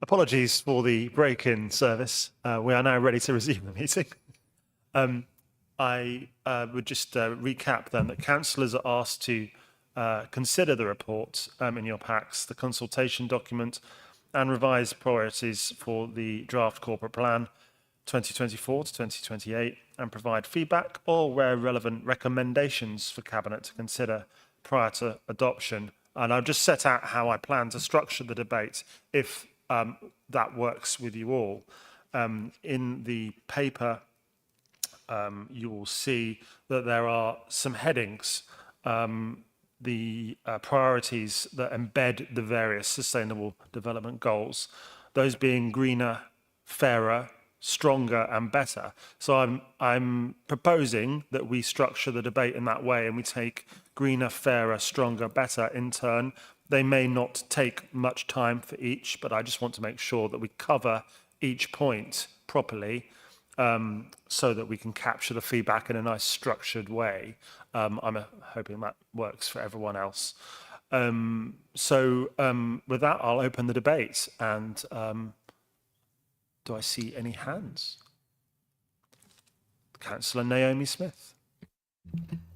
Apologies for the break-in service. We are now ready to resume the meeting. I would just recap then that councillors are asked to consider the report in your packs, the consultation document, and revised priorities for the draft corporate plan 2024 to 2028, and provide feedback or, where relevant, recommendations for Cabinet to consider prior to adoption. And I've just set out how I plan to structure the debate if that works with you all. In the paper, you will see that there are some headings, the priorities that embed the various sustainable development goals, those being greener, fairer, stronger and better. So I'm proposing that we structure the debate in that way, and we take greener, fairer, stronger, better in turn. They may not take much time for each, but I just want to make sure that we cover each point properly, so that we can capture the feedback in a nice structured way. I'm hoping that works for everyone else. With that, I'll open the debate, and do I see any hands? Councillor Naomi Smith.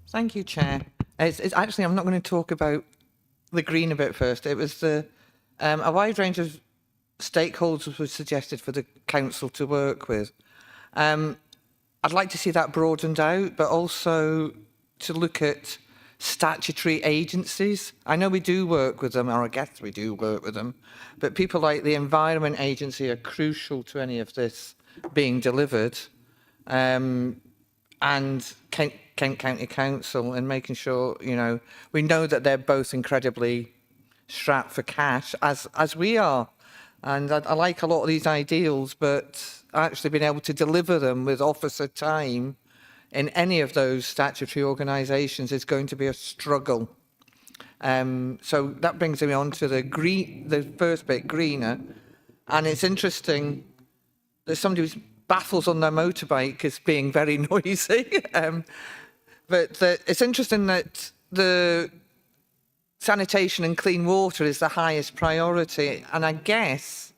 Thank you, Chair. It's actually, I'm not going to talk about the green a bit first. It was a wide range of stakeholders was suggested for the council to work with. I'd like to see that broadened out, but also to look at statutory agencies. I know we do work with them, or I guess we do work with them, but people like the Environment Agency are crucial to any of this being delivered, and Kent County Council, and making sure, you know, we know that they're both incredibly strapped for cash, as we are. And I like a lot of these ideals, but actually being able to deliver them with officer time in any of those statutory organisations is going to be a struggle. So that brings me on to the first bit, greener. And it's interesting that somebody was baffles on their motorbike as being very noisy. But it's interesting that the sanitation and clean water is the highest priority. And I guess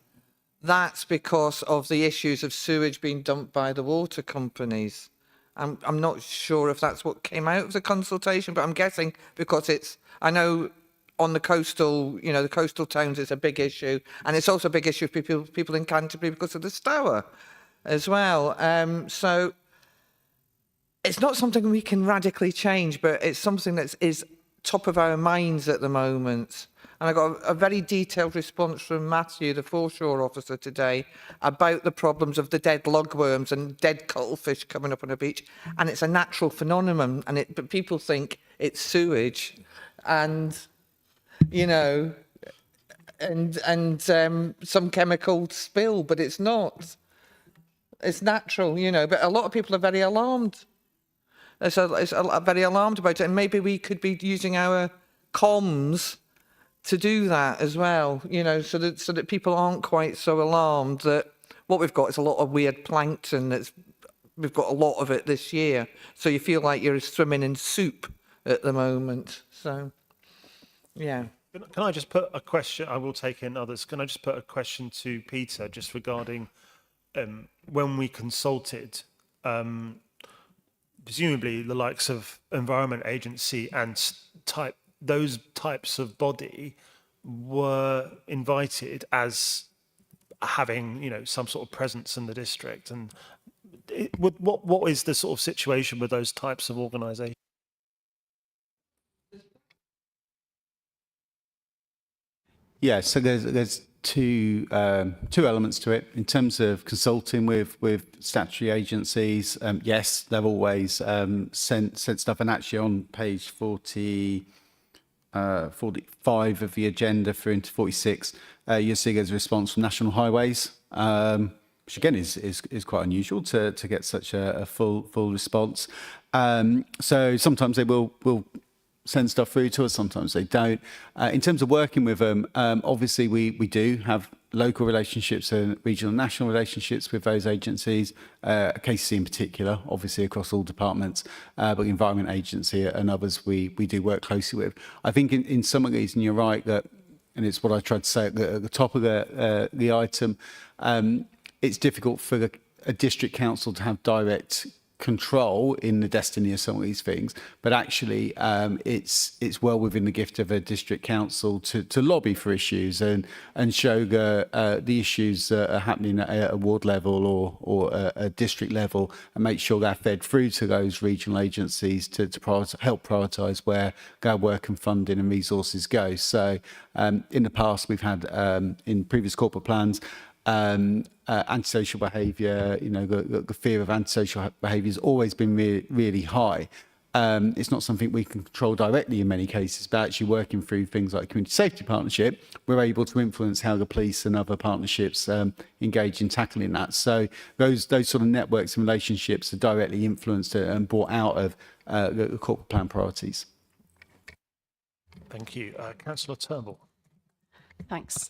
that's because of the issues of sewage being dumped by the water companies. I'm not sure if that's what came out of the consultation, but I'm guessing because I know on the coastal, you know, the coastal towns is a big issue, and it's also a big issue for people in Canterbury because of the Stour as well. So it's not something we can radically change, but it's something that is top of our minds at the moment. And I got a very detailed response from Matthew, the foreshore officer today, about the problems of the dead lugworms and dead cuttlefish coming up on the beach. And it's a natural phenomenon, but people think it's sewage, and you know, and some chemical spill, but it's not. It's natural, you know. But a lot of people are very alarmed. Very alarmed about it, and maybe we could be using our comms to do that as well, you know, so that people aren't quite so alarmed that what we've got is a lot of weird plankton. We've got a lot of it this year, so you feel like you're swimming in soup at the moment. So, yeah. Can I just put a question? I will take in others. Can I just put a question to Peter, just regarding when we consulted, presumably the likes of Environment Agency and those types of body were invited as having, you know, some sort of presence in the district. And what is the sort of situation with those types of organisations? Yeah, so there's two elements to it. In terms of consulting with statutory agencies, yes, they've always sent stuff, and actually on page 45 of the agenda for into 46, you'll see there's a response from National Highways, which again is quite unusual to get such a full response. So sometimes they will send stuff through to us, sometimes they don't. In terms of working with them, obviously we do have local relationships and regional and national relationships with those agencies, KCC in particular, obviously across all departments, but the Environment Agency and others we do work closely with. I think in some of these, and you're right, that and it's what I tried to say at the top of the item. It's difficult for a district council to have direct control in the destiny of some of these things, but actually it's well within the gift of a district council to lobby for issues and show the issues that are happening at a ward level or a district level, and make sure they're fed through to those regional agencies to help prioritise where their work and funding and resources go. So in the past we've had in previous corporate plans antisocial behaviour, the fear of antisocial behaviour has always been really high. It's not something we can control directly in many cases, but actually working through things like community safety partnership, we're able to influence how the police and other partnerships engage in tackling that. So those sort of networks and relationships are directly influenced and brought out of the corporate plan priorities. Thank you. Councillor Turnbull. Thanks.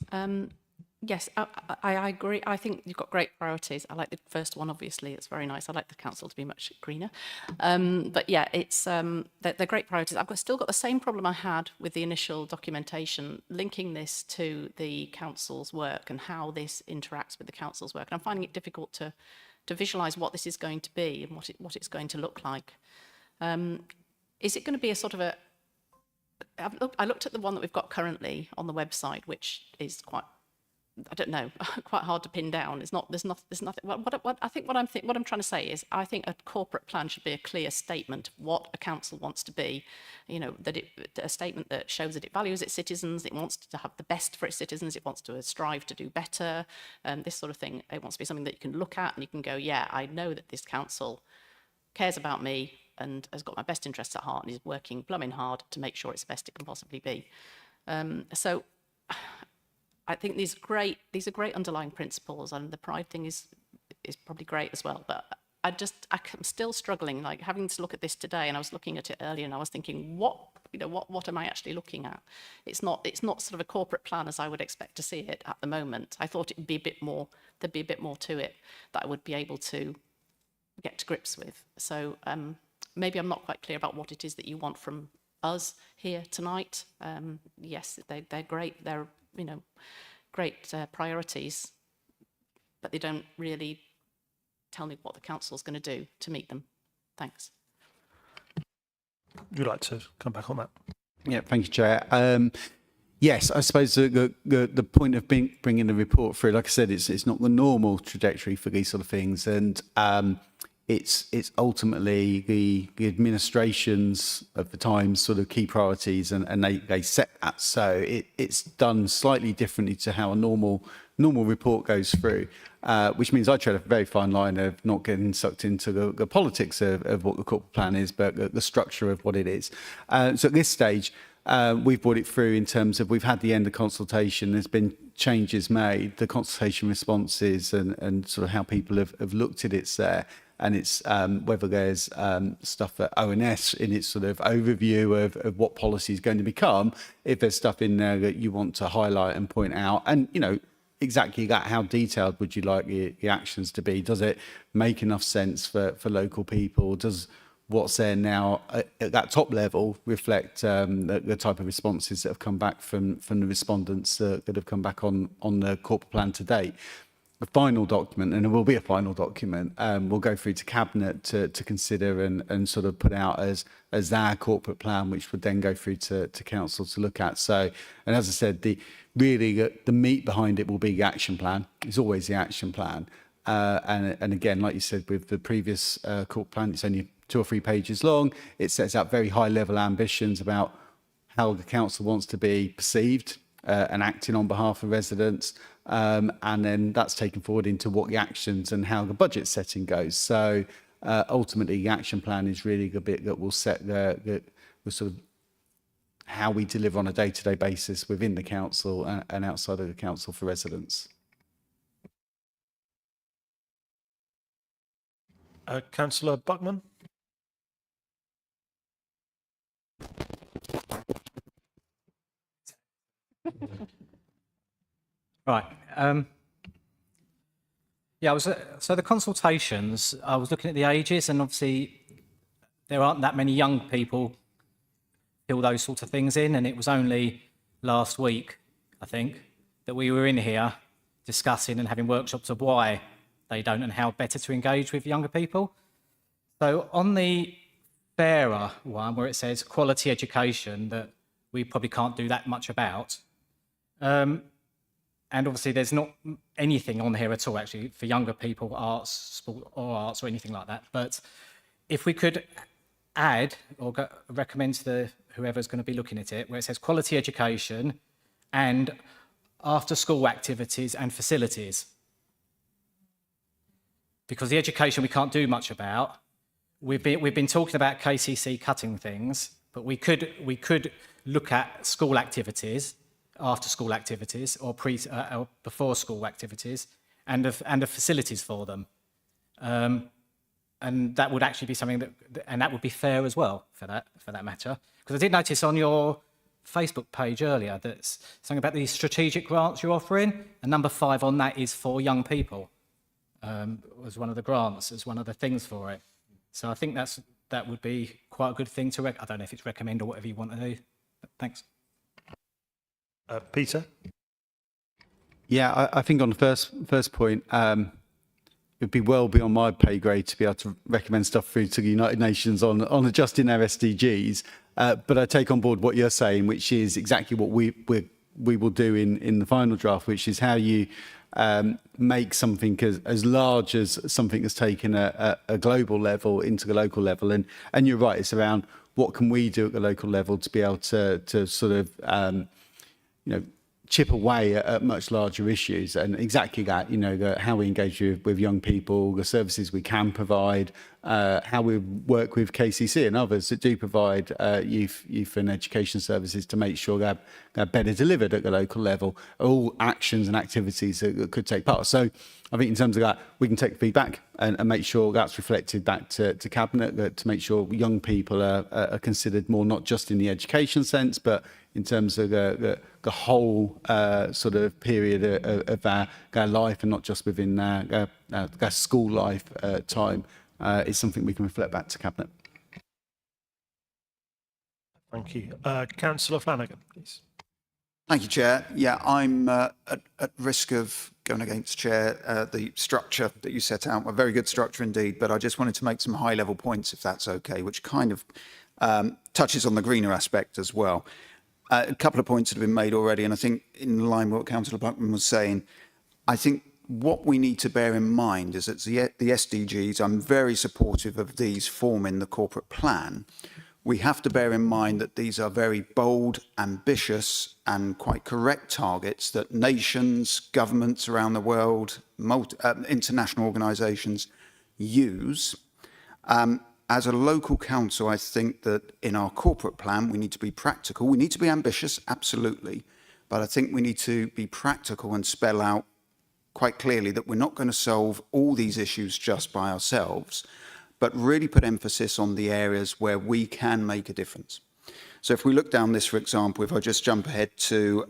Yes, I agree. I think you've got great priorities. I like the first one, obviously. It's very nice. I like the council to be much greener. But yeah, it's they're great priorities. Still got the same problem I had with the initial documentation, linking this to the council's work and how this interacts with the council's work. And I'm finding it difficult to visualise what this is going to be and what it's going to look like. Is it going to be a sort of a... I looked at the one that we've got currently on the website, which is quite... I don't know, quite hard to pin down. There's nothing. What I'm trying to say is, I think a corporate plan should be a clear statement of what a council wants to be. A statement that shows that it values its citizens, it wants to have the best for its citizens, it wants to strive to do better, this sort of thing. It wants to be something that you can look at and you can go, yeah, I know that this council cares about me and has got my best interests at heart and is working blooming hard to make sure it's the best it can possibly be. So I think these are great underlying principles, and the pride thing is probably great as well. But I'm still struggling, like having to look at this today, and I was looking at it earlier, and I was thinking, what am I actually looking at? It's not sort of a corporate plan as I would expect to see it at the moment. I thought it'd be a bit more. There'd be a bit more to it that I would be able to get to grips with. So maybe I'm not quite clear about what it is that you want from us here tonight. Yes, they're great. They're great priorities, but they don't really tell me what the council's going to do to meet them. Thanks. Would you like to come back on that? Yeah, thank you, Chair. Yes, I suppose the point of bringing the report through, like I said, it's not the normal trajectory for these sort of things, and it's ultimately the administrations of the time's sort of key priorities, and they set that. So it's done slightly differently to how a normal report goes through, which means I tread a very fine line of not getting sucked into the politics of what the corporate plan is, but the structure of what it is. So at this stage, we've brought it through in terms of we've had the end of consultation, there's been changes made, the consultation responses and sort of how people have looked at it's there. And it's whether there's stuff at ONS in its sort of overview of what policy is going to become, if there's stuff in there that you want to highlight and point out. And, exactly that, how detailed would you like the actions to be? Does it make enough sense for local people? Does what's there now at that top level reflect the type of responses that have come back from the respondents that have come back on the corporate plan to date? The final document, and it will be a final document, will go through to Cabinet to consider and sort of put out as our corporate plan, which would then go through to Council to look at. So, and as I said, the meat behind it will be the action plan. It's always the action plan. And again, like you said, with the previous corporate plan, it's only 2 or 3 pages long. It sets out very high level ambitions about how the council wants to be perceived and acting on behalf of residents. And then that's taken forward into what the actions and how the budget setting goes. So ultimately, the action plan is really the bit that will set the sort of how we deliver on a day-to-day basis within the council and outside of the council for residents. Councillor Buckman. Right. Yeah, so the consultations, I was looking at the ages, and obviously there aren't that many young people fill those sorts of things in, and it was only last week I think, that we were in here discussing and having workshops of why they don't and how better to engage with younger people. So on the fairer one, where it says quality education, that we probably can't do that much about. And obviously there's not anything on here at all, actually, for younger people, arts, sport or arts or anything like that. But if we could add or recommend to whoever's going to be looking at it, where it says quality education and after school activities and facilities. Because the education we can't do much about. We've been talking about KCC cutting things, but we could look at school activities, after school activities, or or before school activities, and the facilities for them, and that would actually be something and that would be fair as well for that matter. Because I did notice on your Facebook page earlier that's something about these strategic grants you're offering, and number 5 on that is for young people. Was one of the grants, as one of the things for it. So I think that would be quite a good thing to I don't know if it's recommend or whatever you want to do. But thanks. Peter? Yeah, I think on the first point, it'd be well beyond my pay grade to be able to recommend stuff through to the United Nations on adjusting their SDGs. But I take on board what you're saying, which is exactly what we will do in the final draft, which is how you make something as large as something that's taken a global level into the local level. And you're right, it's around what can we do at the local level to be able to sort of, chip away at much larger issues. And exactly that, how we engage with young people, the services we can provide, how we work with KCC and others that do provide youth and education services to make sure they're better delivered at the local level, all actions and activities that could take part. So I think in terms of that, we can take feedback and make sure that's reflected back to Cabinet, to make sure young people are considered more, not just in the education sense, but in terms of the whole sort of period of their life, and not just within their school life time, is something we can reflect back to Cabinet. Thank you. Councillor Flanagan, please. Thank you, Chair. Yeah, I'm at risk of going against Chair, the structure that you set out, a very good structure indeed, but I just wanted to make some high-level points, if that's okay, which kind of touches on the greener aspect as well. A couple of points that have been made already, and I think in line with what Councillor Buckman was saying, I think what we need to bear in mind is that the SDGs, I'm very supportive of these forming the corporate plan. We have to bear in mind that these are very bold, ambitious and quite correct targets that nations, governments around the world, international organisations use. As a local council, I think that in our corporate plan, we need to be practical. We need to be ambitious, absolutely. But I think we need to be practical and spell out quite clearly that we're not going to solve all these issues just by ourselves, but really put emphasis on the areas where we can make a difference. So if we look down this, for example, if I just jump ahead to,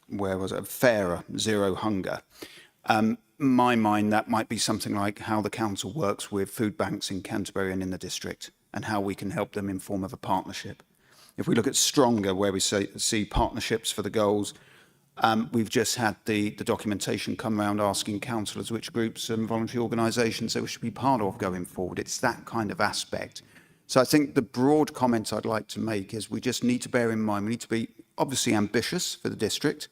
where was it, fairer, zero hunger. My mind, that might be something like how the council works with food banks in Canterbury and in the district, and how we can help them in form of a partnership. If we look at stronger, where we see partnerships for the goals, we've just had the documentation come around asking councillors which groups and voluntary organisations they should be part of going forward. It's that kind of aspect. So I think the broad comment I'd like to make is we just need to bear in mind, we need to be obviously ambitious for the district,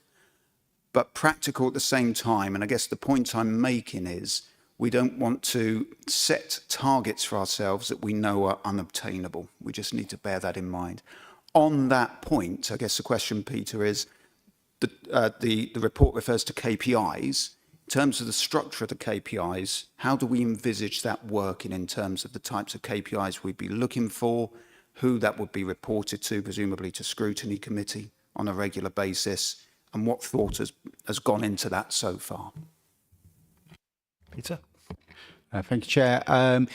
but practical at the same time. And I guess the point I'm making is we don't want to set targets for ourselves that we know are unobtainable. We just need to bear that in mind. On that point, I guess the question, Peter, is the report refers to KPIs. In terms of the structure of the KPIs, how do we envisage that working in terms of the types of KPIs we'd be looking for, who that would be reported to, presumably to Scrutiny Committee on a regular basis, and what thought has gone into that so far? Peter? Thank you, Chair.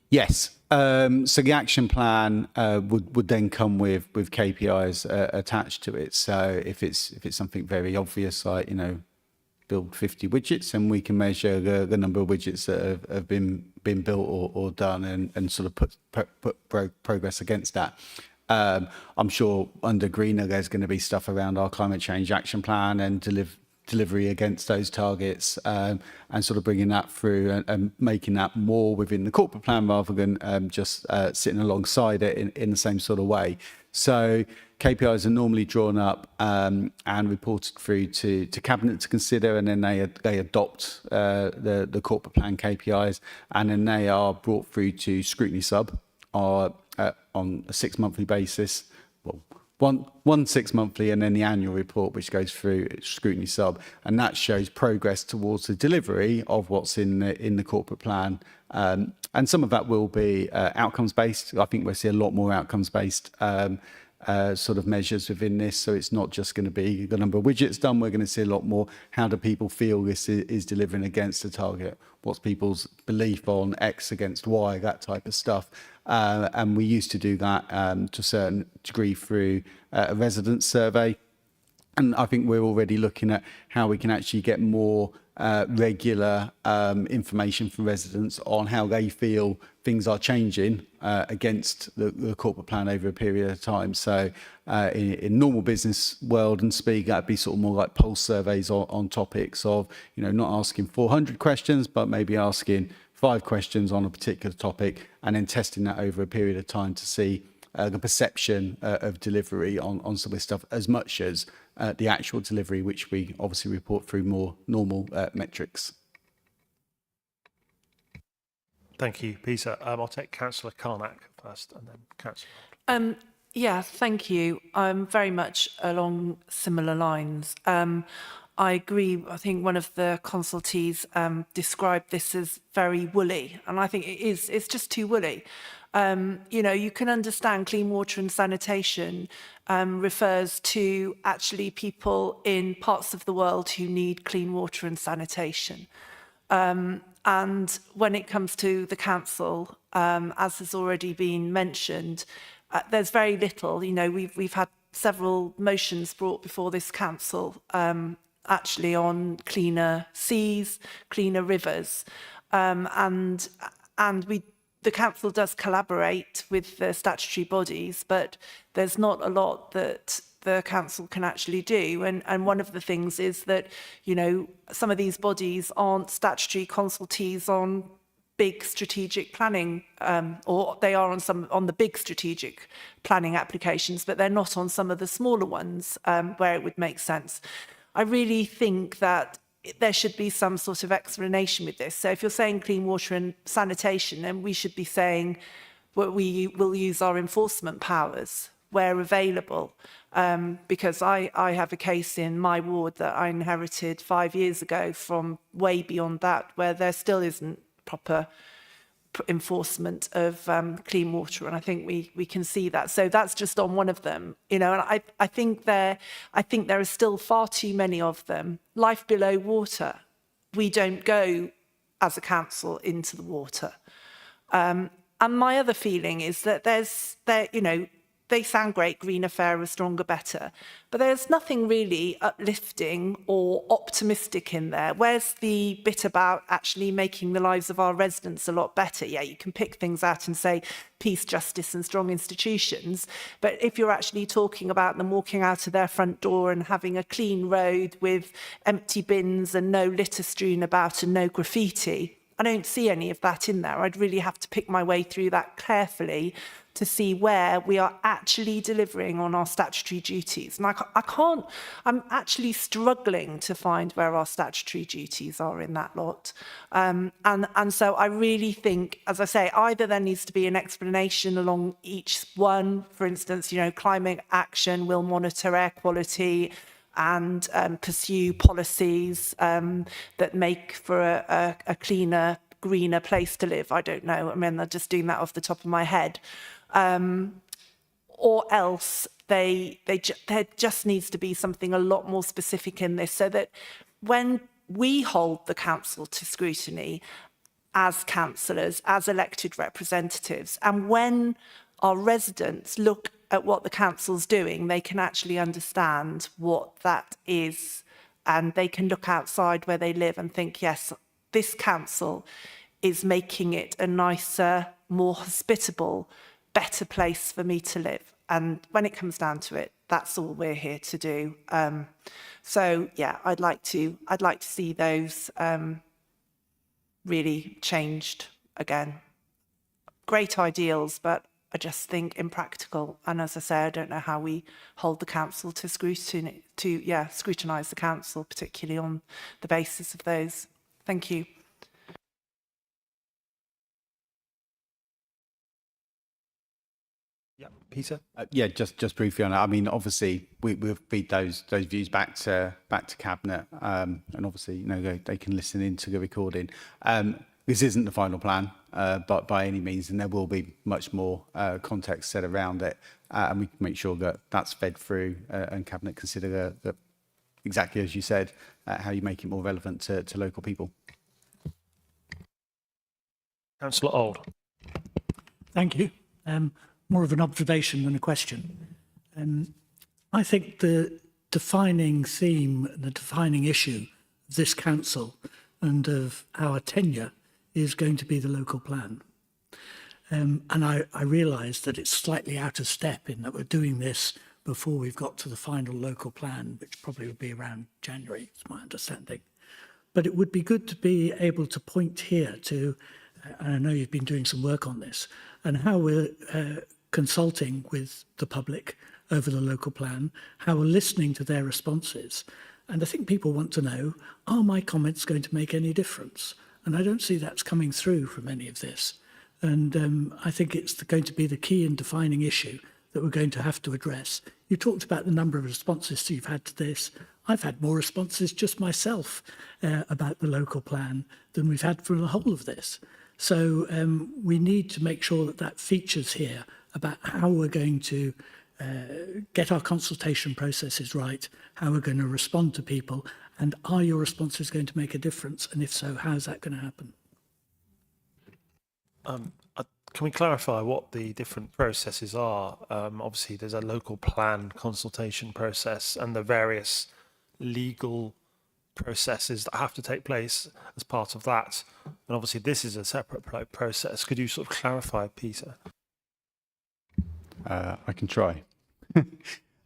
Yes. So the action plan would then come with KPIs attached to it. So if it's something very obvious, like build 50 widgets, and we can measure the number of widgets that have been built or done, and sort of put progress against that. I'm sure under Greener there's going to be stuff around our climate change action plan and delivery against those targets, and sort of bringing that through and making that more within the corporate plan rather than just sitting alongside it in the same sort of way. So KPIs are normally drawn up and reported through to Cabinet to consider, and then they adopt the corporate plan KPIs, and then they are brought through to Scrutiny Sub on a 6-monthly basis. Well, one 6 monthly, and then the annual report, which goes through Scrutiny Sub, and that shows progress towards the delivery of what's in the corporate plan. And some of that will be outcomes based. I think we'll see a lot more outcomes based sort of measures within this. So it's not just going to be the number of widgets done. We're going to see a lot more. How do people feel this is delivering against the target? What's people's belief on X against Y? That type of stuff. And we used to do that to a certain degree through a residence survey. And I think we're already looking at how we can actually get more regular information from residents on how they feel things are changing against the corporate plan over a period of time. So in normal business world and speak, that'd be sort of more like pulse surveys on topics of, not asking 400 questions, but maybe asking 5 questions on a particular topic, and then testing that over a period of time to see the perception of delivery on some of this stuff, as much as the actual delivery, which we obviously report through more normal metrics. Thank you, Peter. I'll take Councillor Carnac first, and then Councillor. Yeah, thank you. I'm very much along similar lines. I agree. I think one of the consultees described this as very woolly, and I think it is. It's just too woolly. You can understand clean water and sanitation refers to actually people in parts of the world who need clean water and sanitation. And when it comes to the council, as has already been mentioned, there's very little. We've had several motions brought before this council actually on cleaner seas, cleaner rivers, and the council does collaborate with the statutory bodies, but there's not a lot that the council can actually do. And one of the things is that, some of these bodies aren't statutory consultees on big strategic planning, or they are on the big strategic planning applications, but they're not on some of the smaller ones where it would make sense. I really think that there should be some sort of explanation with this. So if you're saying clean water and sanitation, then we should be saying we will use our enforcement powers where available. Because I have a case in my ward that I inherited 5 years ago from way beyond that, where there still isn't proper enforcement of clean water, and I think we can see that. So that's just on one of them, and I think there are still far too many of them. Life below water, we don't go as a council into the water, and my other feeling is that they sound great, greener, fairer, stronger, better, but there's nothing really uplifting or optimistic in there. Where's the bit about actually making the lives of our residents a lot better? Yeah, you can pick things out and say peace, justice and strong institutions, but if you're actually talking about them walking out of their front door and having a clean road with empty bins and no litter strewn about and no graffiti, I don't see any of that in there. I'd really have to pick my way through that carefully to see where we are actually delivering on our statutory duties. And I'm actually struggling to find where our statutory duties are in that lot. And so I really think, as I say, either there needs to be an explanation along each one. For instance, climate action will monitor air quality and pursue policies that make for a cleaner, greener place to live. I don't know. I mean, I'm just doing that off the top of my head. Or else there just needs to be something a lot more specific in this, so that when we hold the council to scrutiny as councillors, as elected representatives, and when our residents look at what the council's doing, they can actually understand what that is, and they can look outside where they live and think, yes, this council is making it a nicer, more hospitable, better place for me to live. And when it comes down to it, that's all we're here to do. So yeah, I'd like to see those really changed again. Great ideals, but I just think impractical. And as I say, I don't know how we hold the council to scrutiny, scrutinise the council, particularly on the basis of those. Thank you. Yeah, Peter. Yeah, just briefly on that. I mean, obviously, we'll feed those views back to cabinet, and obviously, you know, they can listen into the recording. This isn't the final plan, but by any means, and there will be much more context set around it, and we can make sure that that's fed through, and cabinet consider the exactly as you said, how you make it more relevant to local people. Councillor Auld. Thank you. More of an observation than a question. I think the defining theme, the defining issue of this council and of our tenure is going to be the local plan. And I realise that it's slightly out of step in that we're doing this before we've got to the final local plan, which probably would be around January, is my understanding. But it would be good to be able to point here to, and I know you've been doing some work on this, and how we're consulting with the public over the local plan, how we're listening to their responses. And I think people want to know, are my comments going to make any difference? And I don't see that's coming through from any of this. And I think it's going to be the key and defining issue that we're going to have to address. You talked about the number of responses you've had to this. I've had more responses just myself about the local plan than we've had for the whole of this. So we need to make sure that that features here about how we're going to get our consultation processes right, how we're going to respond to people, and are your responses going to make a difference? And if so, how's that going to happen? Can we clarify what the different processes are? Obviously, there's a local plan consultation process and the various legal processes that have to take place as part of that. And obviously, this is a separate process. Could you sort of clarify, Peter? I can try.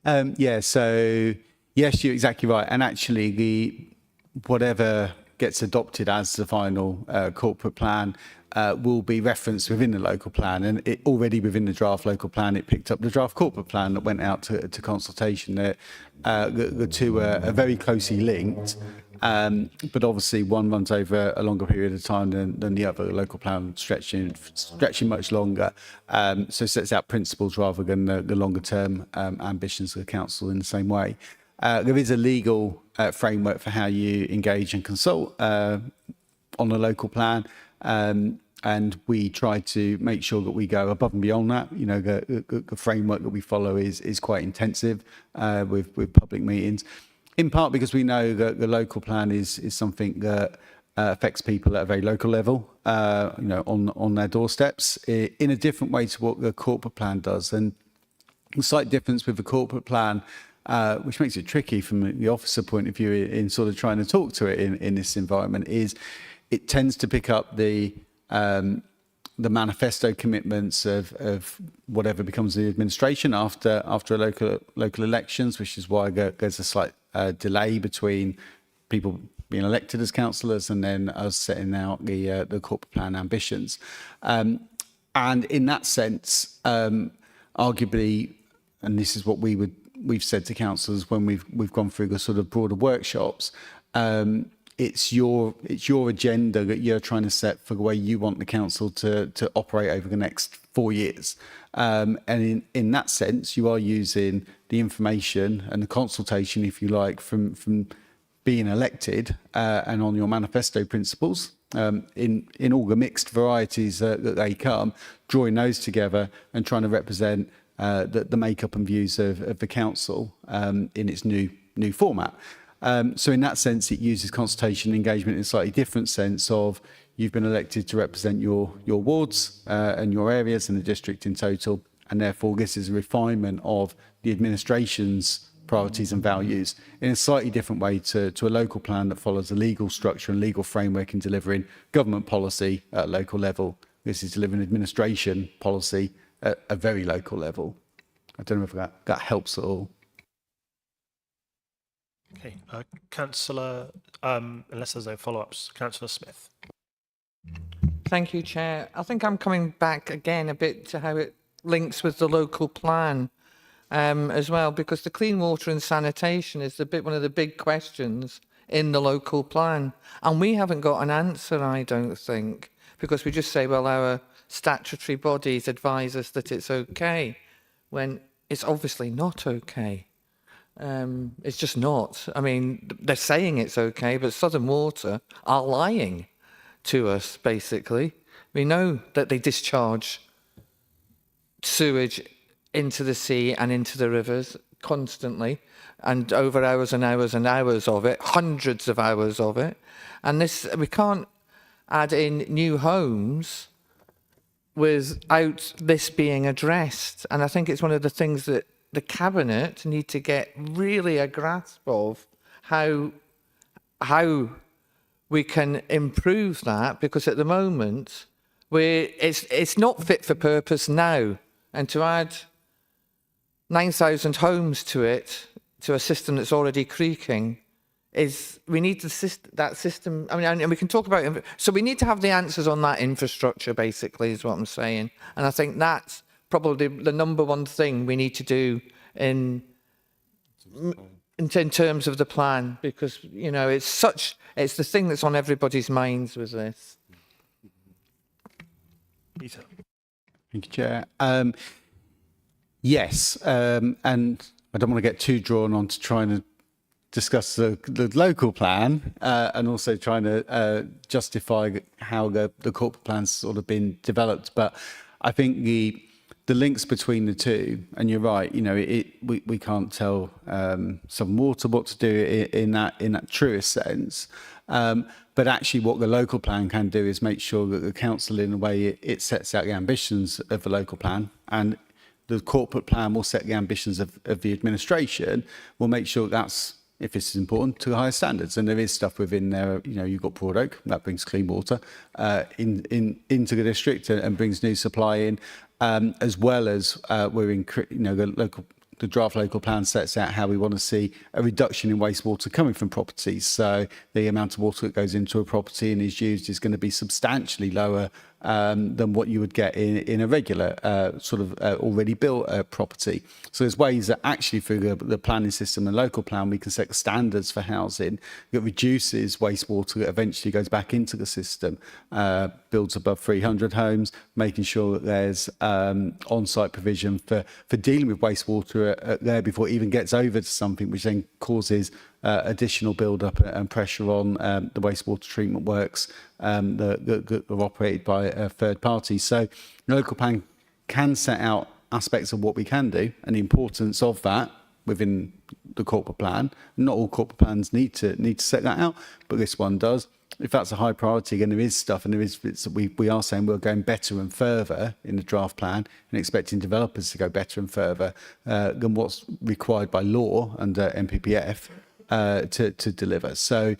Yeah, so yes, you're exactly right. And actually, whatever gets adopted as the final corporate plan will be referenced within the local plan. And it already within the draft local plan, it picked up the draft corporate plan that went out to consultation. The two are very closely linked. But obviously one runs over a longer period of time than the other. The local plan stretching much longer. So sets out principles rather than the longer term ambitions of the council in the same way. There is a legal framework for how you engage and consult on a local plan. And we try to make sure that we go above and beyond that. You know, the framework that we follow is quite intensive with public meetings. In part because we know that the local plan is something that affects people at a very local level, you know, on their doorsteps in a different way to what the corporate plan does. And the slight difference with the corporate plan, which makes it tricky from the officer point of view in sort of trying to talk to it in this environment, is it tends to pick up the manifesto commitments of whatever becomes the administration after local elections, which is why there's a slight delay between people being elected as councillors and then us setting out the corporate plan ambitions. And in that sense, arguably, and this is what we've said to councillors when we've gone through the sort of broader workshops, it's your agenda that you're trying to set for the way you want the council to operate over the next 4 years. And in that sense, you are using the information and the consultation, if you like, from being elected and on your manifesto principles in all the mixed varieties that they come, drawing those together and trying to represent the makeup and views of the council in its new format. So in that sense, it uses consultation and engagement in a slightly different sense of you've been elected to represent your wards and your areas and the district in total. And therefore, this is a refinement of the administration's priorities and values in a slightly different way to a local plan that follows a legal structure and legal framework in delivering government policy at a local level. This is delivering administration policy at a very local level. I don't know if that helps at all. Okay, Councillor, unless there's no follow-ups, Councillor Smith. Thank you, Chair. I think I'm coming back again a bit to how it links with the local plan as well, because the clean water and sanitation is one of the big questions in the local plan. And we haven't got an answer, I don't think, because we just say, well, our statutory bodies advise us that it's okay, when it's obviously not okay. It's just not. I mean, they're saying it's okay, but Southern Water are lying to us, basically. We know that they discharge sewage into the sea and into the rivers constantly, and over hours and hours and hours of it, hundreds of hours of it. And this, we can't add in new homes without this being addressed. And I think it's one of the things that the Cabinet need to get really a grasp of, how we can improve that, because at the moment it's not fit for purpose now, and to add 9,000 homes to it, to a system that's already creaking, we need that system. I mean, and we can talk about, so we need to have the answers on that infrastructure, basically, is what I'm saying. And I think that's probably the number one thing we need to do in terms of the plan, because, you know, it's the thing that's on everybody's minds with this. Peter. Thank you, Chair. Yes, and I don't want to get too drawn on to trying to discuss the local plan and also trying to justify how the corporate plan's sort of been developed. But I think the links between the two, and you're right, you know, we can't tell Southern Water what to do in that truest sense. But actually what the local plan can do is make sure that the council, in a way, it sets out the ambitions of the local plan, and the corporate plan will set the ambitions of the administration. We'll make sure that's, if this is important, to higher standards. And there is stuff within there, you know, you've got Broad Oak, that brings clean water into the district and brings new supply in, as well as we're in, you know, the draft local plan sets out how we want to see a reduction in wastewater coming from properties. So the amount of water that goes into a property and is used is going to be substantially lower than what you would get in a regular already built property. So there's ways that actually through the planning system and local plan we can set standards for housing that reduces wastewater that eventually goes back into the system, builds above 300 homes, making sure that there's on-site provision for dealing with wastewater there before it even gets over to something which then causes additional build-up and pressure on the wastewater treatment works that are operated by a third party. So the local plan can set out aspects of what we can do and the importance of that within the corporate plan. Not all corporate plans need to set that out, but this one does. If that's a high priority, again, there is stuff, and we are saying we're going better and further in the draft plan and expecting developers to go better and further than what's required by law under MPPF to deliver. So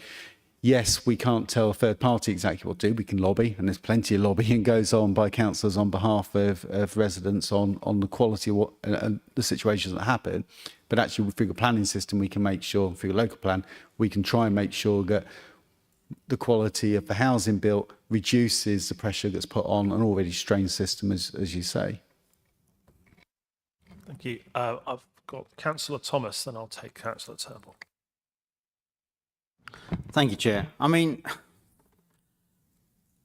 yes, we can't tell a third party exactly what to do. We can lobby, and there's plenty of lobbying goes on by councillors on behalf of residents on the quality of what and the situations that happen. But actually, through the planning system, we can make sure, through the local plan, we can try and make sure that the quality of the housing built reduces the pressure that's put on an already strained system, as you say. Thank you. I've got Councillor Thomas, then I'll take Councillor Turnbull. Thank you, Chair. I mean,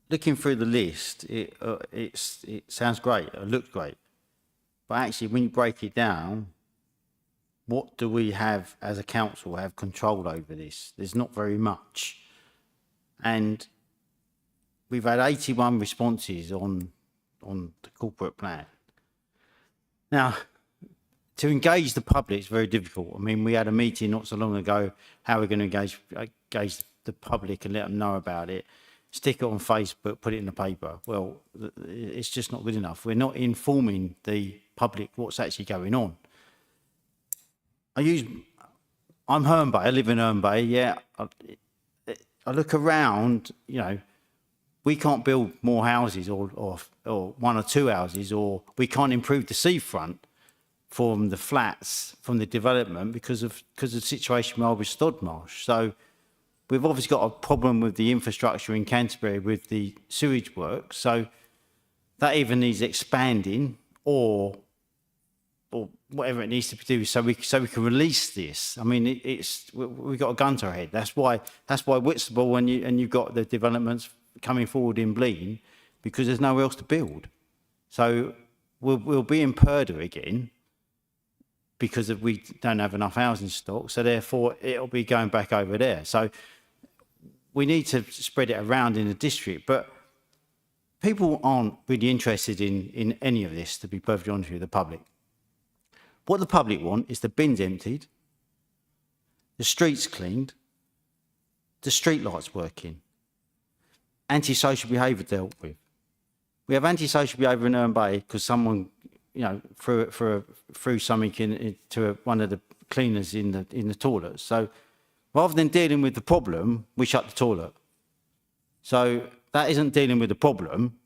looking through the list, it sounds great, it looks great. But actually, when you break it down, what do we have as a council have control over this? There's not very much. And we've had 81 responses on the corporate plan. Now, to engage the public is very difficult. I mean, we had a meeting not so long ago, how we're going to engage the public and let them know about it, stick it on Facebook, put it in the paper. Well, it's just not good enough. We're not informing the public what's actually going on. I'm Herne Bay, I live in Herne Bay, yeah. I look around, you know, we can't build more houses or one or two houses, or we can't improve the seafront. from the flats, from the development, because of the situation we are with Stodmarsh. So we've obviously got a problem with the infrastructure in Canterbury with the sewage work. So that either needs expanding or whatever it needs to do so we can release this. I mean, we've got a gun to our head. That's why Whitstable and you've got the developments coming forward in Blean, because there's nowhere else to build. So we'll be in Purder again because we don't have enough housing stock. So therefore it'll be going back over there. So we need to spread it around in the district, but people aren't really interested in any of this, to be perfectly honest with the public. What the public want is the bins emptied, the streets cleaned, the street lights working, antisocial behaviour dealt with. We have antisocial behaviour in Herne Bay because someone, threw something into one of the cleaners in the toilet. So rather than dealing with the problem, we shut the toilet. So that isn't dealing with the problem.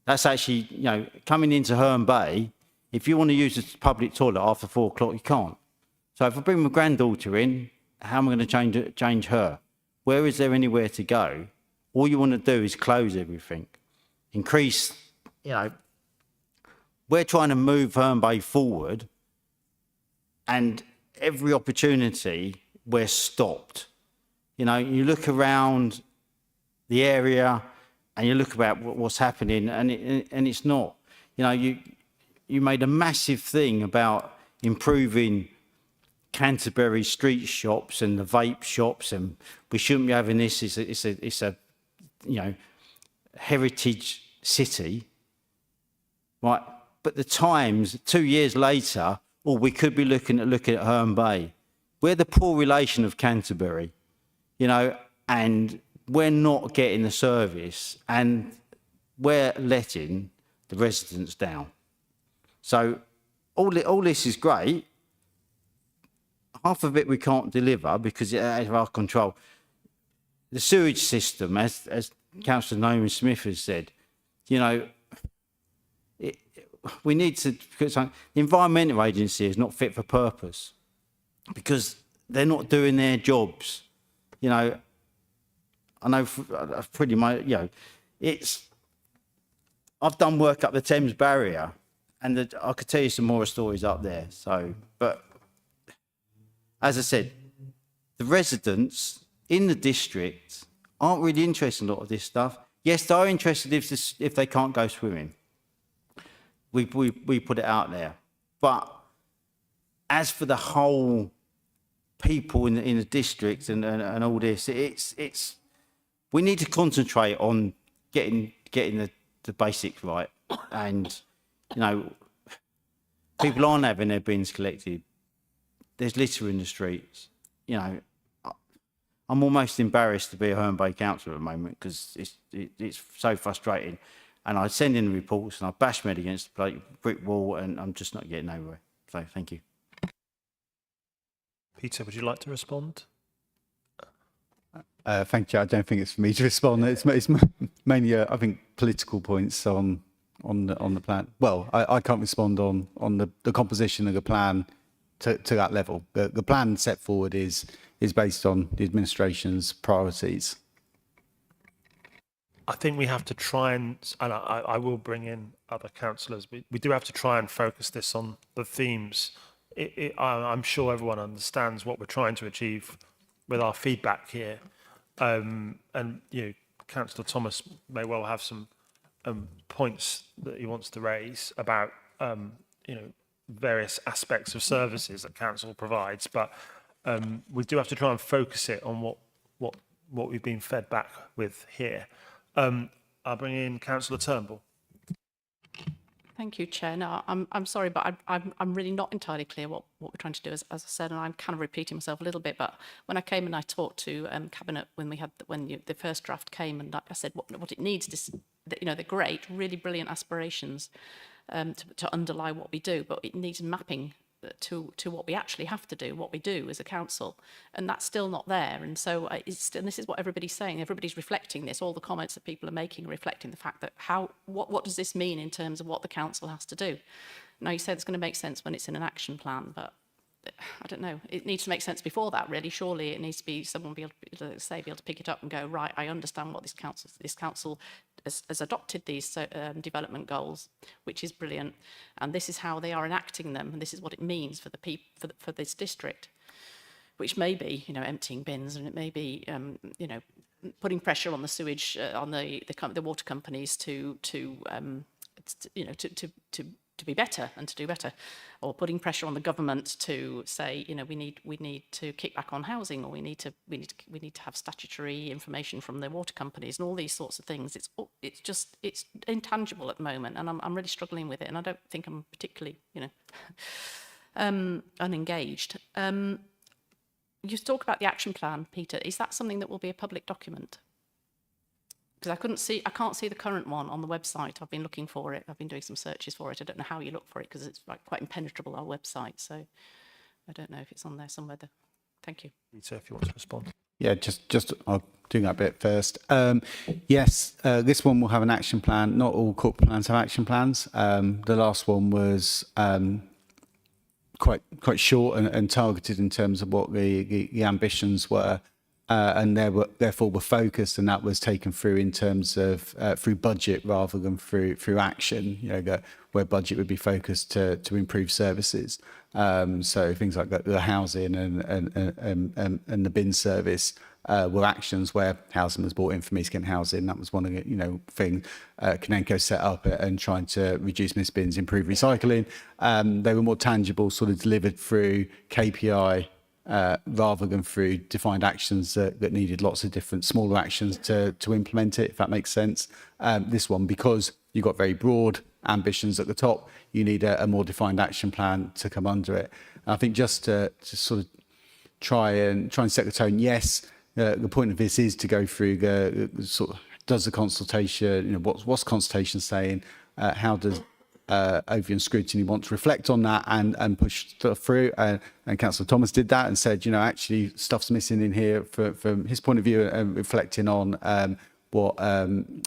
That's actually, coming into Herne Bay. If you want to use the public toilet after 4 o'clock, you can't. So if I bring my granddaughter in, how am I going to change her? Where is there anywhere to go? All you want to do is close everything. Increase, we're trying to move Herne Bay forward, and every opportunity we're stopped. You look around the area and you look about what's happening, and it's not. You made a massive thing about improving Canterbury street shops and the vape shops, and we shouldn't be having this. It's a heritage city, right? But the Times 2 years later, we could be looking at Herne Bay. We're the poor relation of Canterbury, and we're not getting the service, and we're letting the residents down. So all this is great. Half of it we can't deliver because it's out of our control. The sewage system, as Councillor Naomi Smith has said, we need to, because the Environmental Agency is not fit for purpose because they're not doing their jobs. I know pretty much, I've done work up the Thames Barrier, and I could tell you some more stories up there. So, but as I said, the residents in the district aren't really interested in a lot of this stuff. Yes, they are interested if they can't go swimming. We put it out there. But as for the whole people in the district and all this, it's we need to concentrate on getting the basics right. And people aren't having their bins collected. There's litter in the streets. I'm almost embarrassed to be a Herne Bay councillor at the moment because it's so frustrating. And I send in the reports and I bash my head against the brick wall, and I'm just not getting nowhere. So thank you. Peter, would you like to respond? Thank you. I don't think it's for me to respond. It's mainly, I think, political points on the plan. Well, I can't respond on the composition of the plan to that level. The plan set forward is based on the administration's priorities. I think we have to try and I will bring in other councillors. We do have to try and focus this on the themes. I'm sure everyone understands what we're trying to achieve with our feedback here. And Councillor Thomas may well have some points that he wants to raise about various aspects of services that council provides, but we do have to try and focus it on what we've been fed back with here. I'll bring in Councillor Turnbull. Thank you, Chair. No, I'm sorry, but I'm really not entirely clear what we're trying to do. As I said, and I'm kind of repeating myself a little bit, but when I came and I talked to Cabinet when the first draft came, and I said what it needs is, the great, really brilliant aspirations to underlie what we do, but it needs mapping to what we actually have to do, what we do as a council, and that's still not there. And so and this is what everybody's saying. Everybody's reflecting this. All the comments that people are making are reflecting the fact that what does this mean in terms of what the council has to do? Now, you said it's going to make sense when it's in an action plan, but I don't know. It needs to make sense before that, really. Surely it needs to be someone be able to pick it up and go, right, I understand what this council has adopted these development goals, which is brilliant, and this is how they are enacting them, and this is what it means for the people for this district, which may be, you know, emptying bins, and it may be, you know, putting pressure on the sewage on the water companies to be better and to do better, or putting pressure on the government to say, you know, we need to kick back on housing, or we need to have statutory information from the water companies, and all these sorts of things. It's intangible at the moment, and I'm really struggling with it, and I don't think I'm particularly, you know, unengaged. You talk about the action plan, Peter. Is that something that will be a public document? Because I can't see the current one on the website. I've been looking for it. I've been doing some searches for it. I don't know how you look for it because it's like quite impenetrable, our website. So I don't know if it's on there somewhere. Thank you. Peter, if you want to respond. Yeah, just I'll do that bit first. Yes, this one will have an action plan. Not all corporate plans have action plans. The last one was quite short and targeted in terms of what the ambitions were, and therefore were focused, and that was taken through in terms of through budget rather than through action. You know, where budget would be focused to improve services. So things like the housing and the bin service were actions where housing was brought in for miscent housing. That was one of the, you know, thing Kanenko set up and trying to reduce misbins, improve recycling. They were more tangible, sort of delivered through KPI rather than through defined actions that needed lots of different smaller actions to implement it, if that makes sense. This one, because you've got very broad ambitions at the top, you need a more defined action plan to come under it. And I think just to sort of try and set the tone, yes, the point of this is to go through the sort of, does the consultation, you know, what's consultation saying, how does Overview and Scrutiny want to reflect on that and push stuff through, and Councillor Thomas did that and said, you know, actually stuff's missing in here from his point of view, and reflecting on what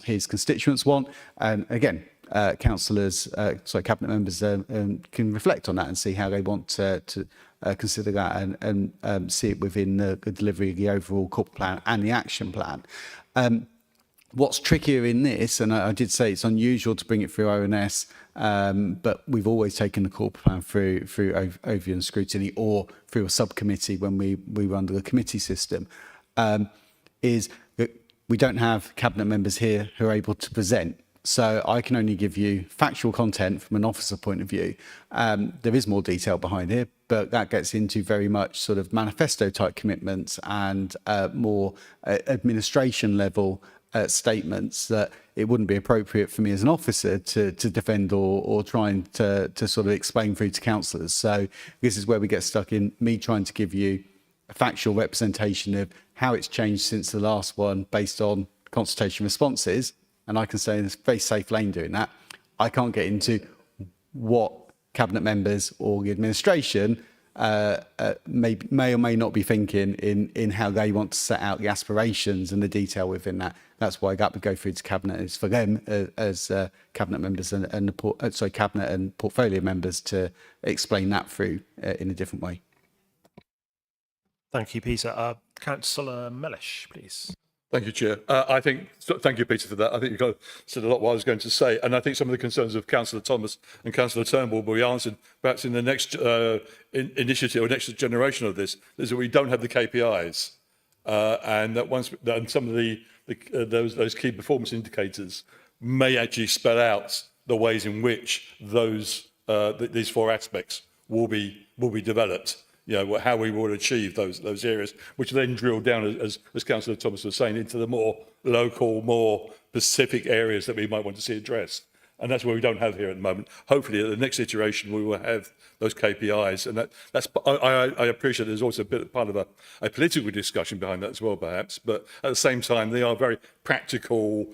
his constituents want. And again, cabinet members can reflect on that and see how they want to consider that and see it within the delivery of the overall corporate plan and the action plan. What's trickier in this, and I did say it's unusual to bring it through ONS, but we've always taken the corporate plan through Overview and Scrutiny, or through a subcommittee when we were under the committee system, is that we don't have cabinet members here who are able to present. So I can only give you factual content from an officer point of view. There is more detail behind it, but that gets into very much sort of manifesto type commitments and more administration level statements that it wouldn't be appropriate for me as an officer to defend or trying to sort of explain through to councillors. So this is where we get stuck in me trying to give you a factual representation of how it's changed since the last one based on consultation responses. And I can say in a very safe lane doing that. I can't get into what cabinet members or the administration may or may not be thinking in how they want to set out the aspirations and the detail within that. That's why that would go through to cabinet. It's for them as cabinet members and cabinet and portfolio members to explain that through in a different way. Thank you, Peter. Councillor Mellish, please. Thank you, Chair. Thank you, Peter, for that. I think you've said a lot what I was going to say. And I think some of the concerns of Councillor Thomas and Councillor Turnbull will be answered perhaps in the next initiative or next generation of this, is that we don't have the KPIs. And that some of those key performance indicators may actually spell out the ways in which these four aspects will be developed. You know, how we will achieve those areas, which then drill down, as Councillor Thomas was saying, into the more local, more specific areas that we might want to see addressed. And that's what we don't have here at the moment. Hopefully, at the next iteration, we will have those KPIs. And I appreciate there's also part of a political discussion behind that as well, perhaps. But at the same time, they are very practical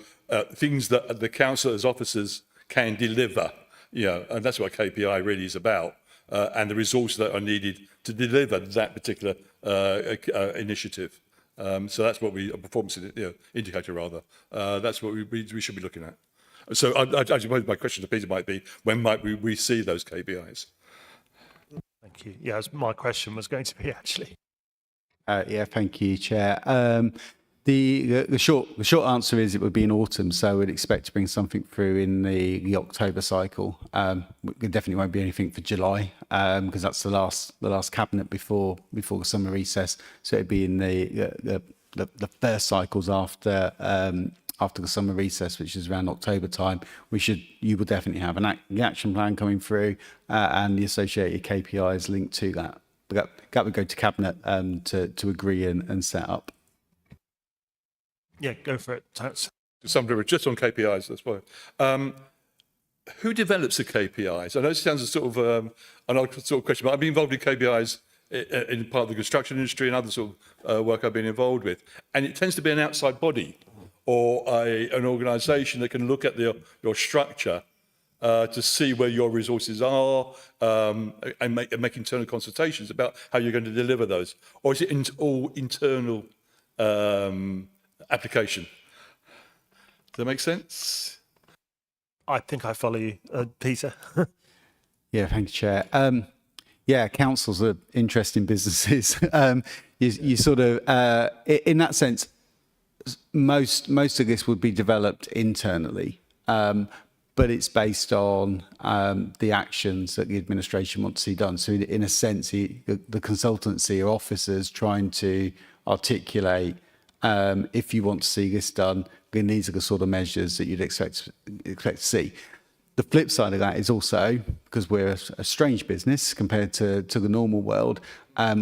things that the councillors' officers can deliver. You know, and that's what KPI really is about. And the resources that are needed to deliver that particular initiative. So that's what a performance indicator rather. That's what we should be looking at. So I suppose my question to Peter might be, when might we see those KPIs? Thank you. Yeah, my question was going to be actually. Yeah, thank you, Chair. The short answer is it would be in autumn, so we'd expect to bring something through in the October cycle. There definitely won't be anything for July because that's the last cabinet before the summer recess. So it'd be in the first cycles after the summer recess, which is around October time. You will definitely have the action plan coming through and the associated KPIs linked to that. But that would go to cabinet to agree and set up. Yeah, go for it. Thanks. Some people are just on KPIs, that's why. Who develops the KPIs? I know it sounds a sort of an odd sort of question, but I've been involved in KPIs in part of the construction industry and other sort of work I've been involved with. And it tends to be an outside body or an organisation that can look at your structure to see where your resources are and make internal consultations about how you're going to deliver those. Or is it all internal application? Does that make sense? I think I follow you, Peter. Yeah, thank you, Chair. Yeah, councils are interesting businesses. You sort of, in that sense, most of this would be developed internally, but it's based on the actions that the administration wants to see done. So in a sense, the consultancy or officers trying to articulate if you want to see this done, then these are the sort of measures that you'd expect to see. The flip side of that is also, because we're a strange business compared to the normal world,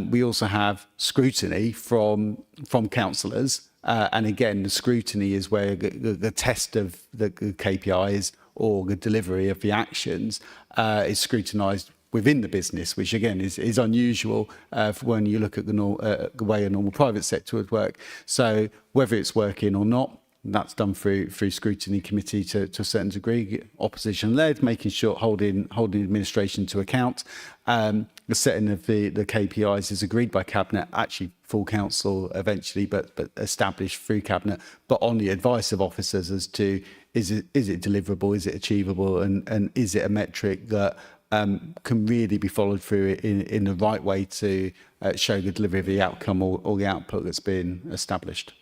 we also have scrutiny from councillors. And again, the scrutiny is where the test of the KPIs or the delivery of the actions is scrutinised within the business, which again is unusual when you look at the way a normal private sector would work. So whether it's working or not, that's done through scrutiny committee to a certain degree, opposition led, making sure holding administration to account. The setting of the KPIs is agreed by cabinet, actually full council eventually, but established through cabinet, but on the advice of officers as to is it deliverable, is it achievable, and is it a metric that can really be followed through in the right way to show the delivery of the outcome or the output that's been established.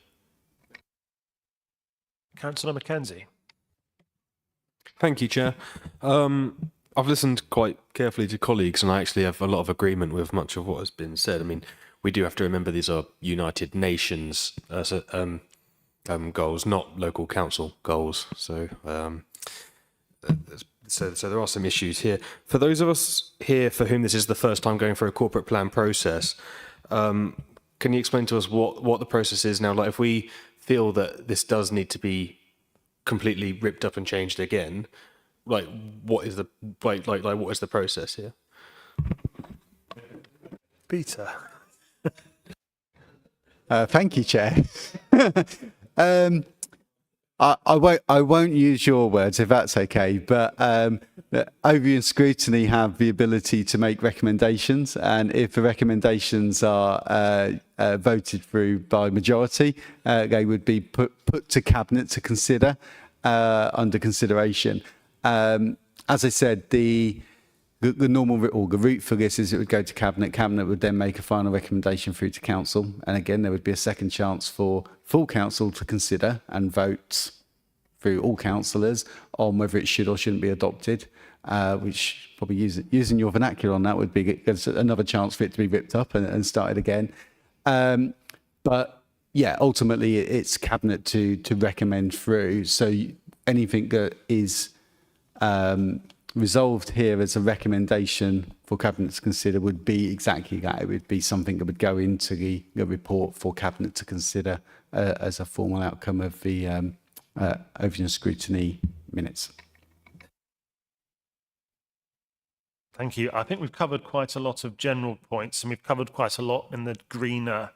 Councillor Mackenzie. Thank you, Chair. I've listened quite carefully to colleagues, and I actually have a lot of agreement with much of what has been said. I mean, we do have to remember these are United Nations goals, not local council goals. So there are some issues here. For those of us here for whom this is the first time going through a corporate plan process, can you explain to us what the process is now? Like, if we feel that this does need to be completely ripped up and changed again, like what is the what is the process here? Peter. Thank you, Chair. I won't use your words if that's okay, but Overview and Scrutiny have the ability to make recommendations, and if the recommendations are voted through by majority, they would be put to cabinet to consider under consideration. As I said, the normal or the route for this is it would go to cabinet. Cabinet would then make a final recommendation through to council, and again there would be a second chance for full council to consider and vote through all councillors on whether it should or shouldn't be adopted. Which probably using your vernacular on that would be another chance for it to be ripped up and started again. But yeah, ultimately it's cabinet to recommend through. So anything that is resolved here as a recommendation for cabinet to consider would be exactly that. It would be something that would go into the report for cabinet to consider as a formal outcome of the Overview and Scrutiny minutes. Thank you. I think we've covered quite a lot of general points, and we've covered quite a lot in the greener,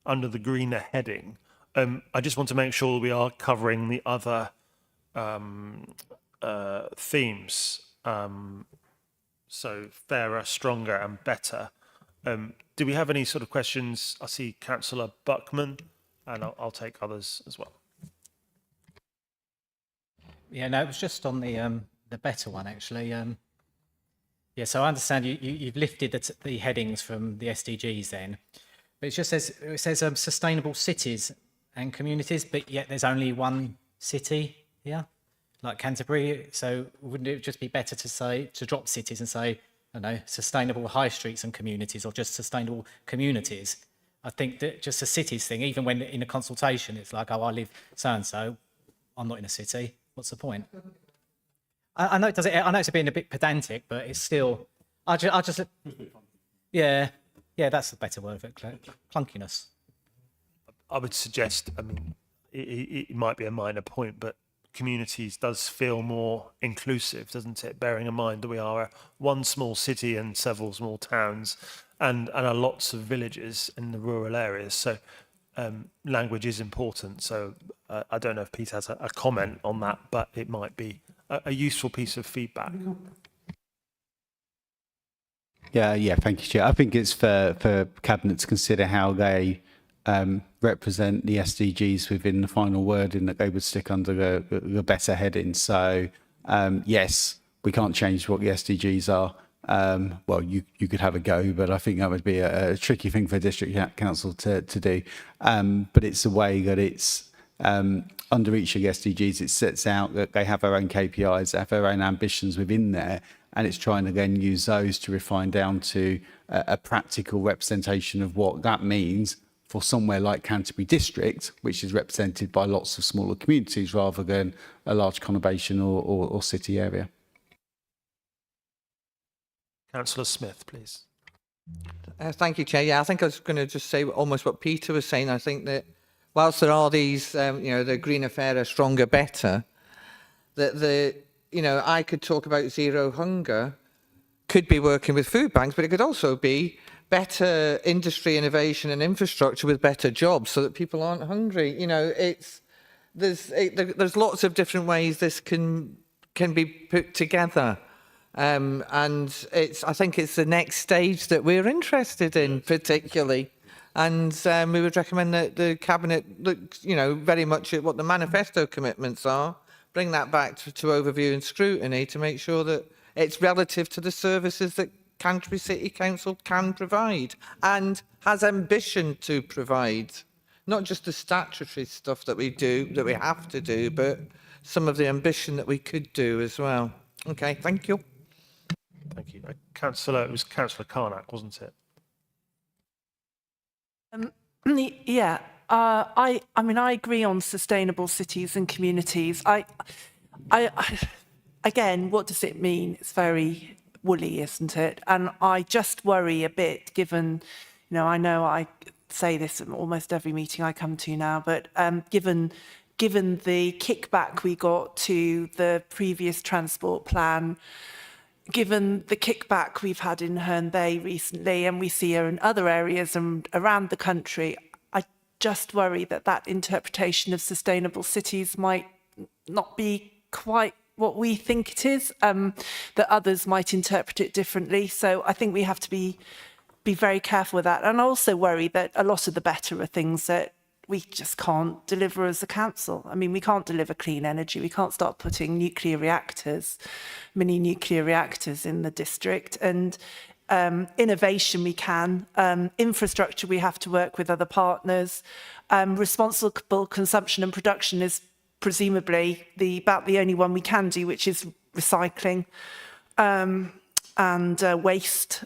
under the greener heading. I just want to make sure we are covering the other themes. So fairer, stronger, and better. Do we have any sort of questions? I see Councillor Buckman, and I'll take others as well. Yeah, no, it was just on the better one actually. Yeah, so I understand you've lifted the headings from the SDGs then, but it just says sustainable cities and communities, but yet there's only one city here, like Canterbury. So wouldn't it just be better to drop cities and say, I don't know, sustainable high streets and communities, or just sustainable communities? I think that just a cities thing, even when in a consultation, it's like, oh, I live so and so, I'm not in a city. What's the point? I know it does. I know it's being a bit pedantic, but it's still. I just. Yeah, that's the better word of it. Clunkiness. I would suggest, I mean, it might be a minor point, but communities does feel more inclusive, doesn't it? Bearing in mind that we are one small city and several small towns, and are lots of villages in the rural areas. So language is important. So I don't know if Pete has a comment on that, but it might be a useful piece of feedback. Yeah, thank you, Chair. I think it's for Cabinet to consider how they represent the SDGs within the final wording that they would stick under the better heading. So, yes, we can't change what the SDGs are. Well, you could have a go, but I think that would be a tricky thing for District Council to do. But it's a way that it's under each of the SDGs, it sets out that they have their own KPIs, they have their own ambitions within there, and it's trying to then use those to refine down to a practical representation of what that means for somewhere like Canterbury District, which is represented by lots of smaller communities rather than a large conurbation or city area. Councillor Smith, please. Thank you, Chair. Yeah, I think I was going to just say almost what Peter was saying. I think that whilst there are these, the greener, fairer, stronger, better, that I could talk about zero hunger, could be working with food banks, but it could also be better industry, innovation and infrastructure with better jobs so that people aren't hungry. There's lots of different ways this can be put together. And I think it's the next stage that we're interested in particularly. And we would recommend that the Cabinet look, very much at what the manifesto commitments are, bring that back to overview and scrutiny to make sure that it's relative to the services that Canterbury City Council can provide and has ambition to provide. Not just the statutory stuff that we do, that we have to do, but some of the ambition that we could do as well. Okay, thank you. Thank you. It was Councillor Carnac, wasn't it? Yeah, I mean, I agree on sustainable cities and communities. Again, what does it mean? It's very woolly, isn't it? And I just worry a bit, given, I know I say this at almost every meeting I come to now, but given the kickback we got to the previous transport plan, given the kickback we've had in Herne Bay recently, and we see in other areas and around the country, I just worry that interpretation of sustainable cities might not be quite what we think it is, that others might interpret it differently. So I think we have to be very careful with that. And I also worry that a lot of the better are things that we just can't deliver as a council. I mean, we can't deliver clean energy. We can't start putting mini nuclear reactors in the district. And innovation we can. Infrastructure we have to work with other partners. Responsible consumption and production is presumably about the only one we can do, which is recycling and waste.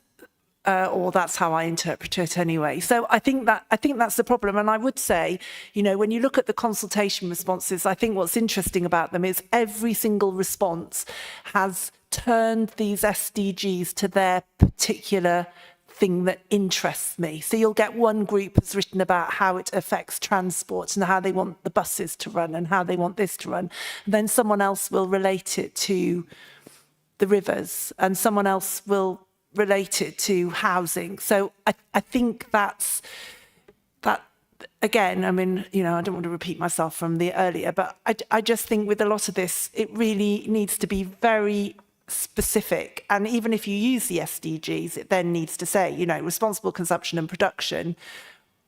Or that's how I interpret it anyway. So I think that's the problem. And I would say, when you look at the consultation responses, I think what's interesting about them is every single response has turned these SDGs to their particular thing that interests me. So you'll get one group has written about how it affects transport and how they want the buses to run and how they want this to run. And then someone else will relate it to the rivers and someone else will relate it to housing. So I think that again, I mean, I don't want to repeat myself from the earlier, but I just think with a lot of this, it really needs to be very specific. And even if you use the SDGs, it then needs to say, responsible consumption and production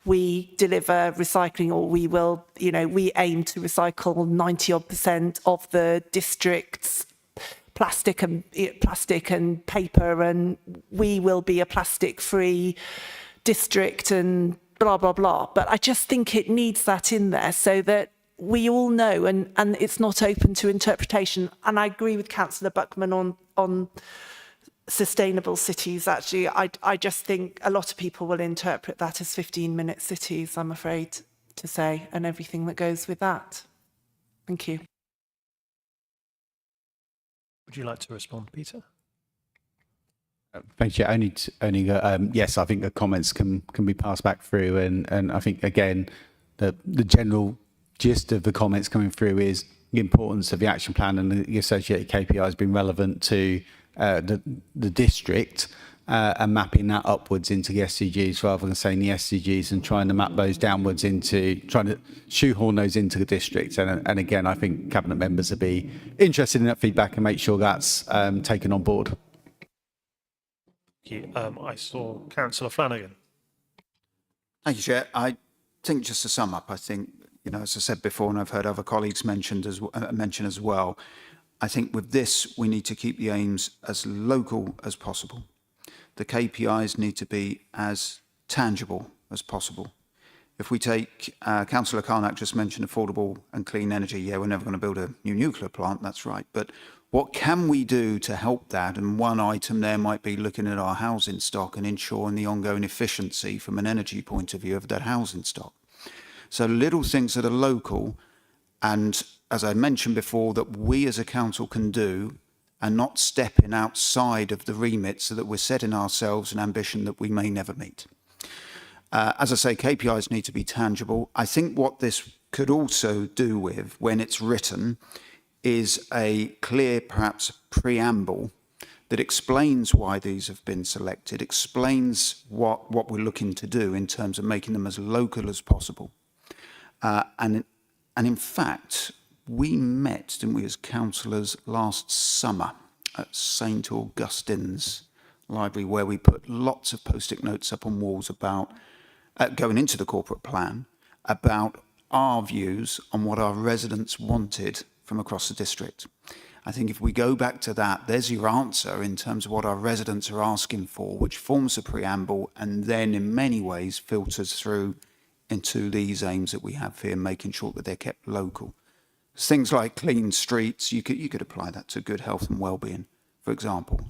we deliver recycling, or we will, you know, we aim to recycle 90% of the district's plastic and paper, and we will be a plastic-free district and blah, blah, blah. But I just think it needs that in there so that we all know, and it's not open to interpretation. And I agree with Councillor Buckman on sustainable cities. Actually, I just think a lot of people will interpret that as 15-minute cities, I'm afraid to say, and everything that goes with that. Thank you. Would you like to respond, Peter? Thank you. Yes, I think the comments can be passed back through, and I think again the general gist of the comments coming through is the importance of the action plan and the associated KPIs being relevant to the district, and mapping that upwards into the SDGs rather than saying the SDGs and trying to map those downwards into trying to shoehorn those into the district. And again, I think cabinet members will be interested in that feedback and make sure that's taken on board. Thank you. I saw Councillor Flanagan. Thank you, Chair. I think just to sum up, I think, you know, as I said before, and I've heard other colleagues mention as well, I think with this, we need to keep the aims as local as possible. The KPIs need to be as tangible as possible. If we take, Councillor Carnac just mentioned affordable and clean energy. Yeah, we're never going to build a new nuclear plant, that's right. But what can we do to help that? And one item there might be looking at our housing stock and ensuring the ongoing efficiency from an energy point of view of that housing stock. So little things that are local, and as I mentioned before, that we as a council can do and not stepping outside of the remit so that we're setting ourselves an ambition that we may never meet. As I say, KPIs need to be tangible. I think what this could also do with, when it's written, is a clear, perhaps, preamble that explains why these have been selected, explains what we're looking to do in terms of making them as local as possible. And in fact, we met, didn't we, as councillors last summer at St Augustine's Library, where we put lots of post-it notes up on walls about, going into the corporate plan, about our views on what our residents wanted from across the district. I think if we go back to that, there's your answer in terms of what our residents are asking for, which forms a preamble and then in many ways filters through into these aims that we have here, making sure that they're kept local. Things like clean streets, you could apply that to good health and well-being, for example.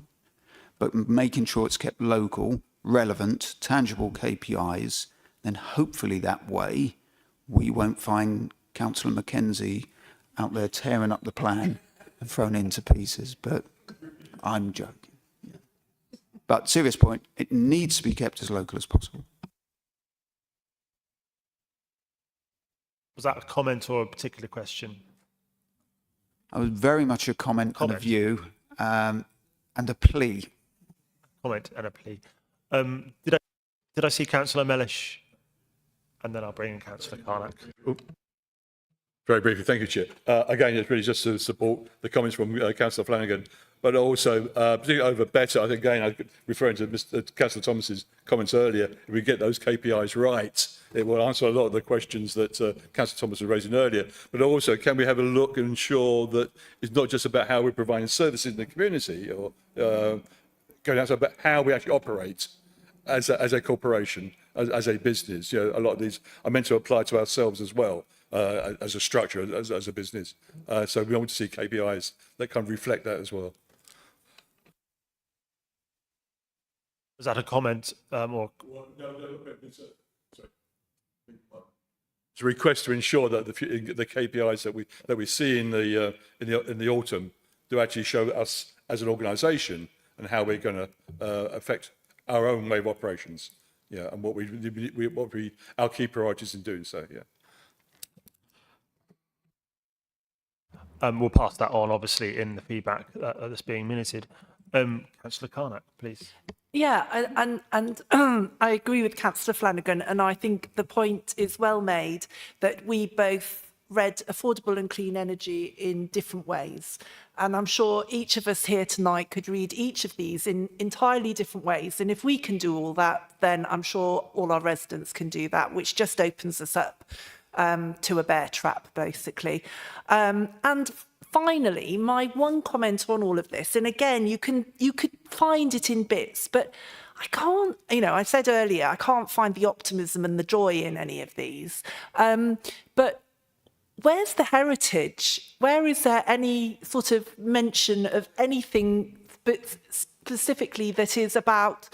But making sure it's kept local, relevant, tangible KPIs, then hopefully that way we won't find Councillor Mackenzie out there tearing up the plan and thrown into pieces. But I'm joking. Yeah. But serious point, it needs to be kept as local as possible. Was that a comment or a particular question? I was very much a comment. And a view, and a plea. Comment and a plea. Did I see Councillor Mellish? And then I'll bring in Councillor Carnac. Very briefly, thank you, Chair. Again, it's really just to support the comments from Councillor Flanagan, but also, particularly over better, I think, again, referring to Councillor Thomas's comments earlier, if we get those KPIs right, it will answer a lot of the questions that Councillor Thomas was raising earlier. But also, can we have a look and ensure that it's not just about how we're providing services in the community, or going out about how we actually operate as a corporation, as a business. You know, a lot of these are meant to apply to ourselves as well, as a structure, as a business. So we want to see KPIs that kind of reflect that as well. Was that a comment or? No, sorry. It's a request to ensure that the KPIs that we see in the autumn do actually show us as an organisation and how we're going to affect our own way of operations. Yeah, and what our key priorities in doing so. Yeah. We'll pass that on, obviously, in the feedback that's being minuted. Councillor Carnac, please. Yeah, and I agree with Councillor Flanagan, and I think the point is well made that we both read affordable and clean energy in different ways. And I'm sure each of us here tonight could read each of these in entirely different ways. And if we can do all that, then I'm sure all our residents can do that, which just opens us up to a bear trap, basically. And finally, my one comment on all of this, and again, you could find it in bits, but I can't, I said earlier, I can't find the optimism and the joy in any of these. But where's the heritage? Where is there any sort of mention of anything but specifically that is about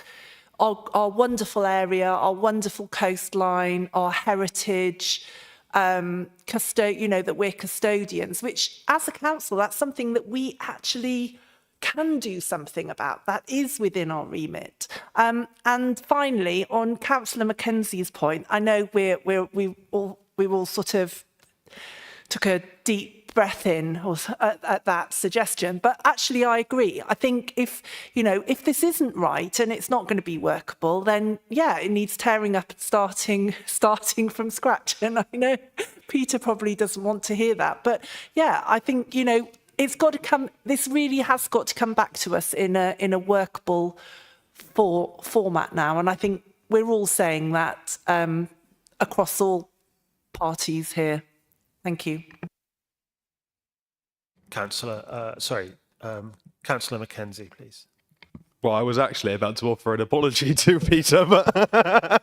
our wonderful area, our wonderful coastline, our heritage, that we're custodians, which as a council, that's something that we actually can do something about. That is within our remit. And finally, on Councillor Mackenzie's point, I know we all sort of took a deep breath in at that suggestion, but actually I agree. I think if this isn't right and it's not going to be workable, then yeah, it needs tearing up and starting from scratch. And I know Peter probably doesn't want to hear that, but yeah, I think it's got to come. This really has got to come back to us in a workable format now, and I think we're all saying that across all parties here. Thank you. Councillor Mackenzie, please. Well, I was actually about to offer an apology to Peter, but I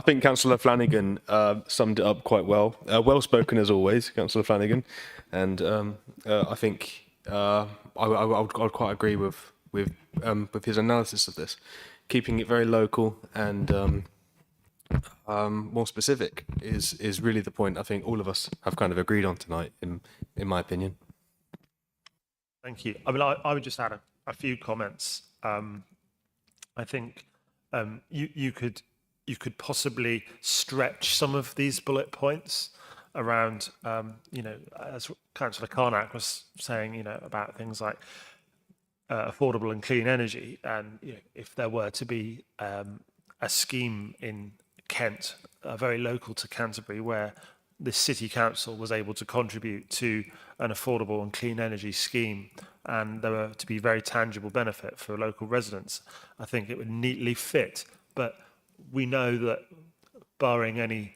think Councillor Flanagan summed it up quite well. Well spoken as always, Councillor Flanagan, and I think I would quite agree with his analysis of this, keeping it very local and more specific is really the point I think all of us have kind of agreed on tonight, in my opinion. Thank you. I mean, I would just add a few comments. I think you could possibly stretch some of these bullet points around, as Councillor Carnac was saying, about things like affordable and clean energy, and if there were to be a scheme in Kent, very local to Canterbury, where the city council was able to contribute to an affordable and clean energy scheme, and there were to be very tangible benefit for local residents, I think it would neatly fit. But we know that barring any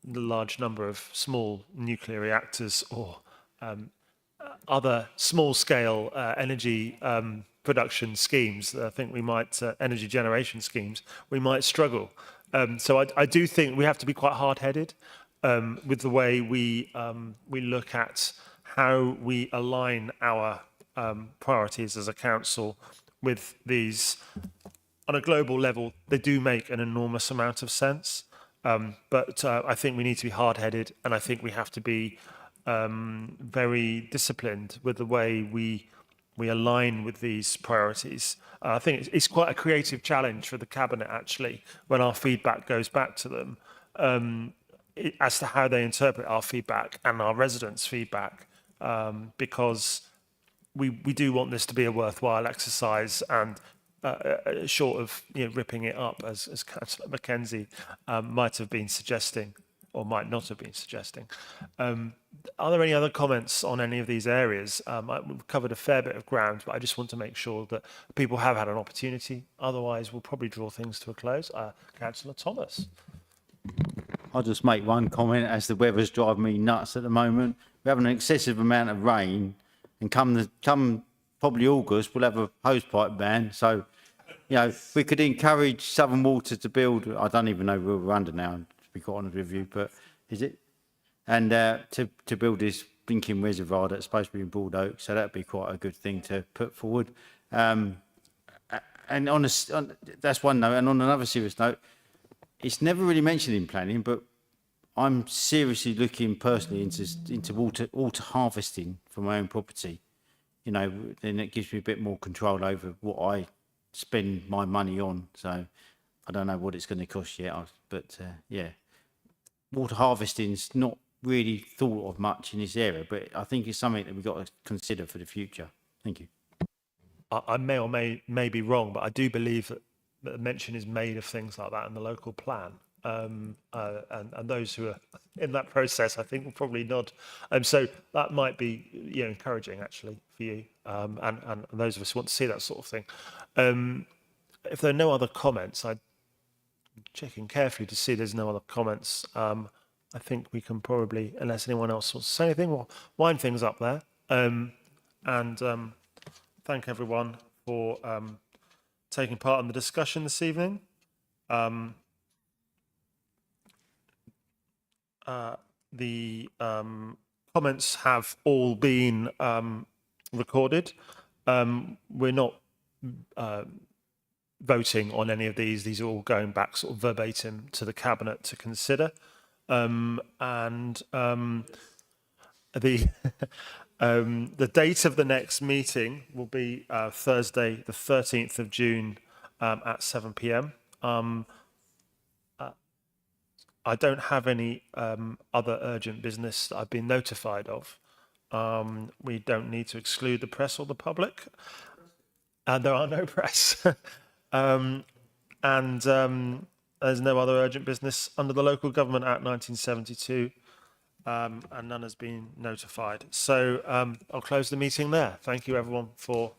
large number of small nuclear reactors or other small-scale energy production schemes, I think we might, energy generation schemes, we might struggle. So I do think we have to be quite hard-headed with the way we look at how we align our priorities as a council with these. On a global level, they do make an enormous amount of sense, but I think we need to be hard-headed, and I think we have to be very disciplined with the way we align with these priorities. I think it's quite a creative challenge for the Cabinet, actually, when our feedback goes back to them, as to how they interpret our feedback and our residents' feedback, because we do want this to be a worthwhile exercise, and short of ripping it up, as Councillor Mackenzie might have been suggesting, or might not have been suggesting. Are there any other comments on any of these areas? We've covered a fair bit of ground, but I just want to make sure that people have had an opportunity. Otherwise, we'll probably draw things to a close. Councillor Thomas. I'll just make one comment, as the weather's driving me nuts at the moment. We're having an excessive amount of rain, and come probably August, we'll have a hosepipe ban. So, we could encourage Southern Water to build, I don't even know where we're under now, to be quite honest with you, but is it? And to build this blinking reservoir that's supposed to be in Broad Oak, so that'd be quite a good thing to put forward. And that's one note. And on another serious note, it's never really mentioned in planning, but I'm seriously looking personally into water harvesting for my own property. Then it gives me a bit more control over what I spend my money on. So I don't know what it's going to cost yet, but water harvesting's not really thought of much in this area, but I think it's something that we've got to consider for the future. Thank you. I may or may be wrong, but I do believe that a mention is made of things like that in the local plan. and those who are in that process, I think, will probably nod. So that might be encouraging actually for you, and those of us who want to see that sort of thing. If there are no other comments, I'm checking carefully to see there's no other comments. I think we can probably, unless anyone else wants to say anything, we'll wind things up there. Thank everyone for taking part in the discussion this evening. The comments have all been recorded. We're not voting on any of these. These are all going back sort of verbatim to the Cabinet to consider. The date of the next meeting will be Thursday, the 13th of June at 7 p.m. I don't have any other urgent business that I've been notified of. We don't need to exclude the press or the public. And there are no press. There's no other urgent business under the Local Government Act 1972. And none has been notified. So I'll close the meeting there. Thank you everyone for